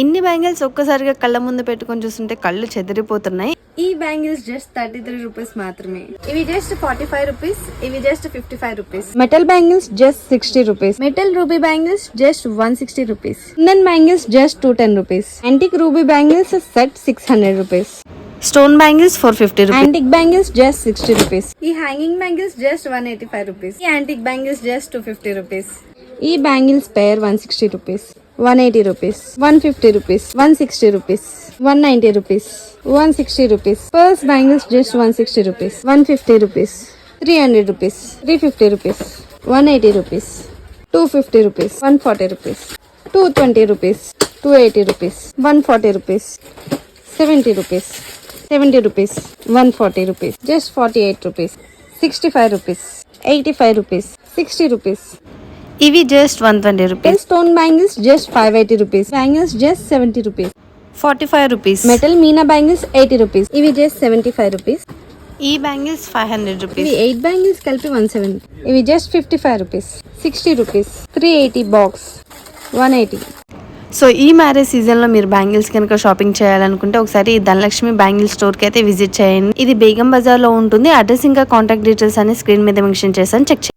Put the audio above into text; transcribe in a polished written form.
ఇన్ని బ్యాంగిల్స్ ఒక్కసారిగా కళ్ళ ముందు పెట్టుకొని చూస్తుంటే కళ్ళు చెదిరిపోతున్నాయి. ఈ బ్యాంగిల్స్ జస్ట్ 33 రూపీస్ మాత్రమే. ఇవి జస్ట్ 45 రూపీస్, ఇవి just 55 rupees. Metal bangles just 60 rupees. Metal ruby bangles just 160 rupees. Kundan bangles just 210 rupees. Antique ruby bangles set 600 rupees. Stone bangles 450 rupees. Antique bangles just 60 rupees. ఈ hanging bangles just 185 rupees. ఈ antique bangles just 250 rupees. ఈ bangles పేర్ 160 rupees, 180 rupees, 150 rupees, 160 rupees, 190 rupees, 160 rupees. Purse bangles just 160 rupees, 150 rupees, 300 rupees, 350 rupees, 180 rupees, 250 rupees, 140 rupees, 220 rupees, 280 rupees, 140 rupees, 70 rupees, 70 rupees, 140 rupees, just 48 rupees, 65 rupees, 85 rupees, 60 rupees. ఇవి just 120 rupees. Stone bangles just 580 rupees. Bangles just 70 rupees, 45 rupees. Metal meena bangles 80 rupees. ఇవి just 75 rupees. ఈ bangles 500 rupees. ఇవి 8 bangles కలిపి 170. ఇవి just 55 rupees, 60 rupees, 380 box, 180. So ఈ marriage సీజన్లో మీరు bangles కనుక షాపింగ్ చేయాలనుకుంటే ఒకసారి ధనలక్ష్మి బ్యాంగిల్ స్టోర్కి అయితే విజిట్ చేయండి. ఇది బేగం బజార్లో ఉంటుంది. అడ్రస్ ఇంకా కాంటాక్ట్ డీటెయిల్స్ అన్ని స్క్రీన్ మీద మెన్షన్ చేశాను, చెక్ చేయండి.